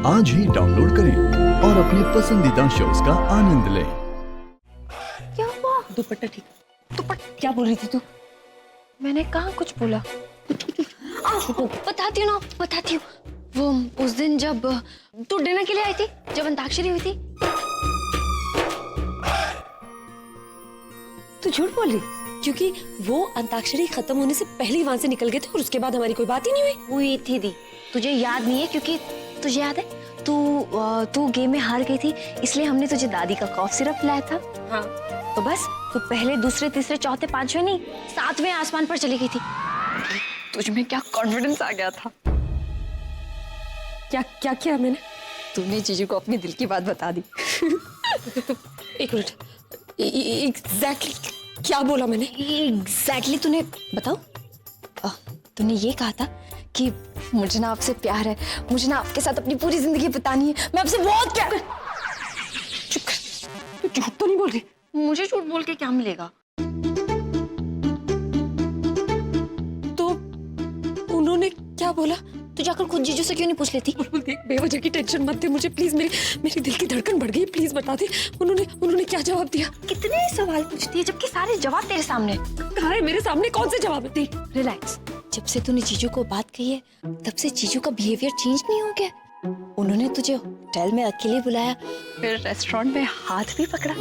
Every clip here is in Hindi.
आज ही डाउनलोड करें और अपने पसंदीदा शोज का आनंद लें। क्या हुआ? दुपट्टा ठीक। दुपट्टा क्या बोल रही थी तू? मैंने कहाँ कुछ बोला? बताती हूँ ना, बताती हूँ। वो उस दिन जब तू डिनर के लिए आई थी, जब अंताक्षरी हुई थी। तू झूठ बोल रही, क्योंकि वो अंताक्षरी खत्म होने से पहले ही वहां से निकल गए थे और उसके बाद हमारी कोई बात ही नहीं हुई। हुई थी दी, तुझे याद नहीं है? क्योंकि तुझे याद है तू गेम में हार गई थी, इसलिए हमने तुझे दादी का कॉफ सिरप पिलाया था। हाँ। तो बस तू पहले, दूसरे, तीसरे, चौथे, पांचवें नहीं, सातवें आसमान पर चली गई थी। तुझ में क्या कॉन्फिडेंस आ गया था। क्या क्या किया मैंने? तूने जीजू को अपने दिल की बात बता दी। एक मिनट, एग्जैक्टली क्या बोला मैंने? एग्जैक्टली तूने बताओ। तूने ये कहा था कि मुझे ना आपसे प्यार है, मुझे ना आपके साथ अपनी पूरी जिंदगी बितानी है, मैं आपसे बहुत प्यार। चुप कर, तू झूठ तो नहीं बोल रही? मुझे झूठ बोल के क्या मिलेगा? तो उन्होंने क्या बोला? तू जाकर खुद जीजू से क्यों नहीं पूछ लेती? बुलबुल देख, बेवजह की टेंशन मत दे मुझे प्लीज। मेरी दिल की धड़कन बढ़ गई, प्लीज बता दे उन्होंने क्या जवाब दिया? कितने सवाल पूछती है जबकि सारे जवाब तेरे सामने। कहाँ है मेरे सामने? कौन से जवाब है? रिलैक्स, जब से तूने जीजू को बात कही है तब से जीजू का बिहेवियर चेंज नहीं हो गया। उन्होंने तुझे होटल में अकेले बुलाया, फिर रेस्टोरेंट में हाथ भी पकड़ा।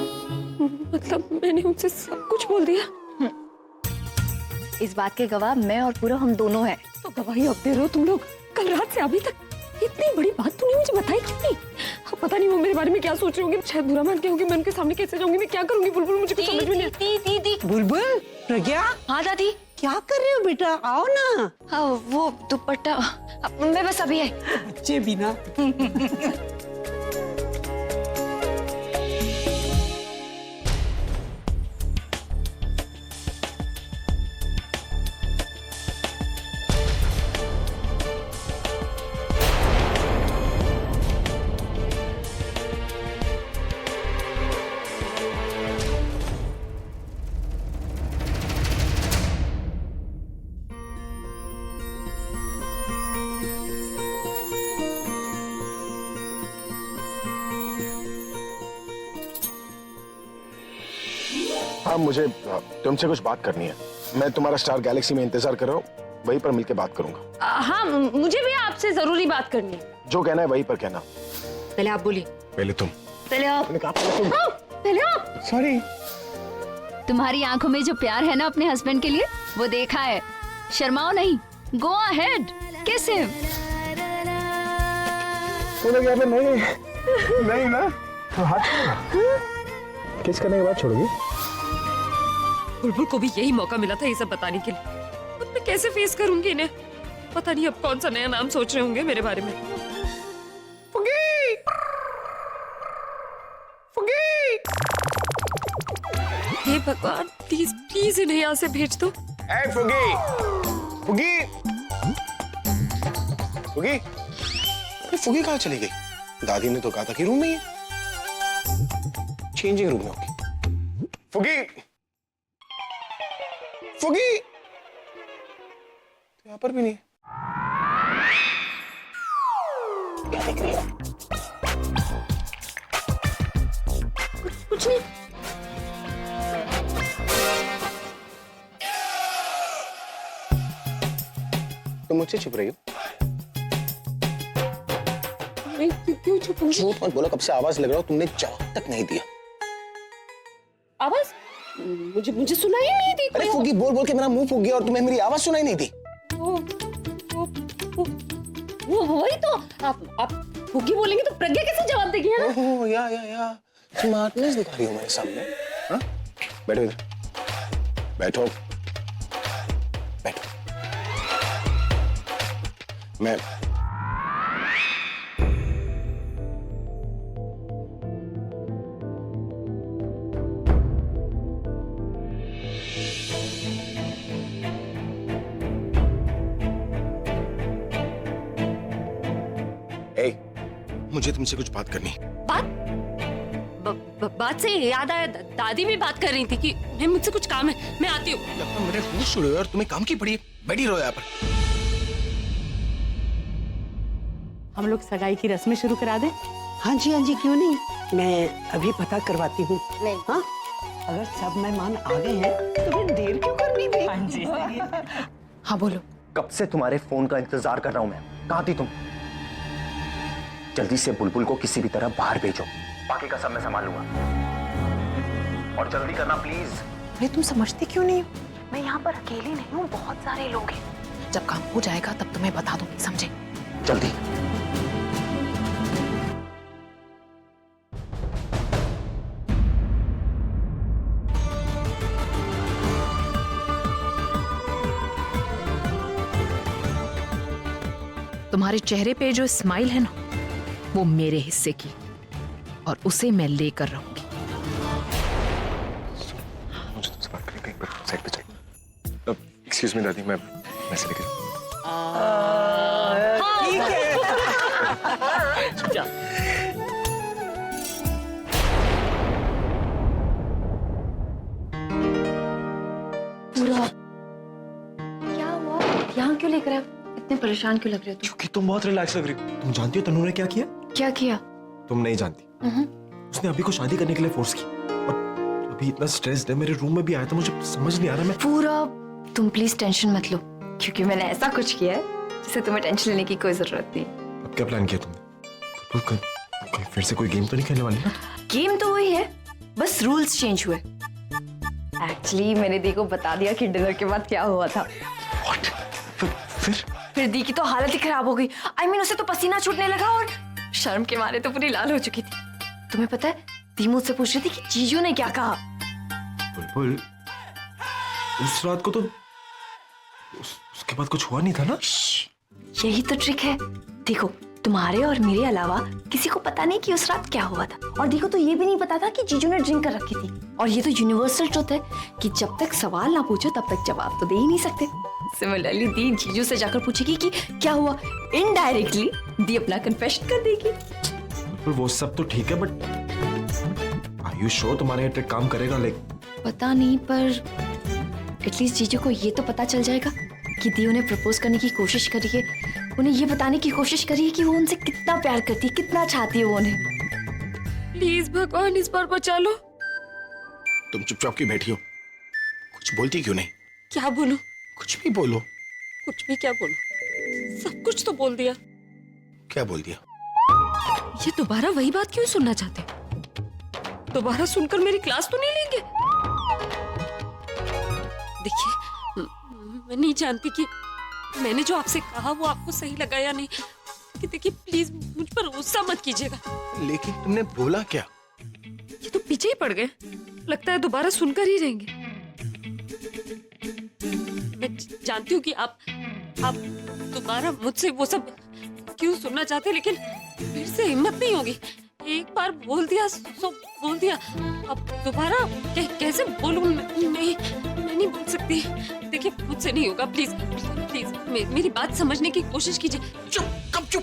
मतलब मैंने उनसे सब कुछ बोल दिया? इस बात के गवाह मैं और पूरा हम दोनों हैं। तो गवाही अब दे रहे हो तुम लोग? कल रात से अभी तक इतनी बड़ी बात तूने मुझे बताई क्यों नहीं? अब पता नहीं वो मेरे बारे में क्या सोच रहे होंगे, शायद बुरा मान के होंगे। मैं उनके सामने कैसे जाऊंगी, मैं क्या करूंगी? बुलबुल मुझे कुछ समझ में नहीं आता। बुलबुल, प्रज्ञा, हाँ दादी। क्या कर रहे हो बेटा? आओ ना। हाँ वो दुपट्टा, मैं बस अभी आई। बच्चे भी ना। हाँ, मुझे तुमसे कुछ बात करनी है। मैं तुम्हारा स्टार गैलेक्सी में इंतजार कर रहा हूँ, वहीं पर मिलके बात करूंगा। हाँ, मुझे भी आपसे जरूरी बात करनी है। जो कहना है वहीं पर कहना। पहले आप बोलिए। पहले तुम। पहले आप। मैंने कहा पहले तुम। पहले आप। सॉरी। तुम्हारी आंखों में जो प्यार है ना अपने हस्बैंड के लिए, वो देखा है। शर्माओ नहीं, गो अहेड, किस हिम। नहीं ना, तो हाथ किस करने के बाद छोड़ोगी? बुलबुल को भी यही मौका मिला था ये सब बताने के लिए। अब मैं कैसे फेस करूंगी इन्हें? पता नहीं अब कौन सा नया नाम सोच रहे होंगे मेरे बारे में। फुगी! फुगी! हे भगवान, प्लीज प्लीज इन्हें यहाँ से भेज दो। ए फुगी! फुगी! फुगी! फुगी कहाँ चली गई? दादी ने तो कहा था कि रूम में ही है। चेंजिंग रूम में होगी। फुगी! फुगी! यहाँ पर भी नहीं। क्या देख रही हो? कुछ नहीं। तुम मुझसे छुप रही हो? मैं क्यों छुपूंगी? झूठ मत बोलो, कब से आवाज लग रहा हो, तुमने जवाब तक नहीं दिया। आवाज मुझे सुनाई नहीं दी। अरे फुगी, बोल बोल के मेरा मुंह फूक गया और तुम्हें मेरी आवाज सुनाई नहीं दी। वो वही तो। आप फुगी बोलेंगे तो प्रज्ञा कैसे जवाब देगी? है ना? ओहो, या स्मार्टनेस दिखा रही हो मेरे सामने। हाँ? बैठो इधर, बैठो बैठो। मैं मुझे तुमसे कुछ बात करनी है। बात से याद आया, दादी भी बात कर रही थी कि उन्हें मुझसे कुछ काम है, मैं आती हूँ। लगता मेरे होश उड़े और तुम्हें काम की पड़ी है। बैठी रहो यहाँ पर। हम लोग सगाई की रस्में शुरू करा दें? हाँ जी क्यों नहीं, मैं अभी पता करवाती हूँ। नहीं। हाँ, अगर सब मेहमान आ गए हैं तो फिर देर क्यों करनी भाई? हाँ जी। हाँ बोलो। कब से तुम्हारे फोन का इंतजार कर रहा हूं मैं। कहाँ थी तुम? जल्दी से बुलबुल को किसी भी तरह बाहर भेजो, बाकी का सब मैं संभाल लूंगा। और जल्दी करना प्लीज। अरे तुम समझते क्यों नहीं हो? मैं यहाँ पर अकेली नहीं हूँ, बहुत सारे लोग हैं। जब काम हो जाएगा तब तुम्हें बता दूंगी, समझे? जल्दी। तुम्हारे चेहरे पे जो स्माइल है ना, वो मेरे हिस्से की, और उसे मैं लेकर रहूंगी। मुझे तुमसे बात करनी, कहीं पर साइड पे चल। एक्सक्यूज मी दादी, मैं से लेके ठीक है। पूरा क्या हुआ? यहाँ क्यों लेकर आए? इतने परेशान क्यों लग रहे हो तुम? क्योंकि तुम बहुत रिलैक्स लग रही हो। तुम जानती हो तन्नू ने क्या किया? क्या किया? तुम नहीं जानती। उसने अभी को शादी करने के लिए फोर्स की, और अभी इतना स्ट्रेस्ड है, मेरे रूम में भी आया था, मुझे समझ नहीं आ रहा मैं। पूरा तुम प्लीज टेंशन मत लो, क्योंकि मैंने ऐसा कुछ किया है जिससे तुम्हें टेंशन लेने की कोई जरूरत नहीं। अब क्या प्लान किया तुमने? कहीं फिर से कोई गेम तो नहीं खेलने वाली ना? गेम तो वही है, बस रूल्स चेंज हुए। एक्चुअली मैंने दी को बता दिया कि डिनर के बाद क्या हुआ था। What? फिर दी की तो हालत ही खराब हो गई। I mean, उसे तो पसीना छूटने लगा और शर्म के मारे तो पूरी लाल हो चुकी थी। तुम्हें पता है, दी मुझसे पूछ रही थी कि जीजू ने क्या कहा। बुलबुल, उस रात को तो उसके बाद कुछ हुआ नहीं था ना? यही तो ट्रिक है। देखो, तुम्हारे और मेरे अलावा किसी को पता नहीं कि उस रात क्या हुआ था, और देखो तो ये भी नहीं पता था कि जीजू ने ड्रिंक कर रखी थी। और ये तो यूनिवर्सल ट्रुथ है कि जब तक सवाल ना पूछो तब तक जवाब तो दे ही नहीं सकते। सिमिलरली दी जीजू से जाकर पूछेगी कि क्या हुआ, इनडायरेक्टली दी अपना कन्फेशन कर देगी। बिल्कुल, वो सब तो ठीक है, बट आर यू श्योर तुम्हारा ये ट्रिक काम करेगा? लाइक पता नहीं, पर एटलीस्ट जीजू को ये तो पता चल जाएगा कि दी उन्हें प्रपोज करने की कोशिश करी है, उन्हें ये बताने की कोशिश करी है कि वो उनसे कितना प्यार करती है, कितना चाहती है वो उन्हें। प्लीज भगवान, इस बार बचा लो। तुम चुपचाप क्यों बैठी हो? कुछ बोलती क्यों नहीं? क्या बोलूं? कुछ भी बोलो। कुछ भी क्या बोलूं? सब कुछ तो बोल दिया। क्या बोल दिया? ये दोबारा वही बात क्यों सुनना चाहते? दोबारा सुनकर मेरी क्लास तो नहीं लेंगे? देखिए, मैं नहीं जानती कि मैंने जो आपसे कहा वो आपको सही लगा या नहीं। कि देखिए, प्लीज मुझ पर गुस्सा मत कीजिएगा। लेकिन तुमने बोला क्या? ये तो पीछे ही पड़ गए, लगता है दोबारा सुनकर ही रहेंगे। मैं जानती हूँ कि आप दोबारा मुझसे वो सब क्यों सुनना चाहते हैं, लेकिन फिर से हिम्मत नहीं होगी। एक बार बोल दिया सो बोल दिया, अब दोबारा कैसे बोलूं? मैं नहीं बोल सकती। देखिए, मुझसे नहीं होगा, प्लीज प्लीज मेरी बात समझने की कोशिश कीजिए। चुप, कब चुप?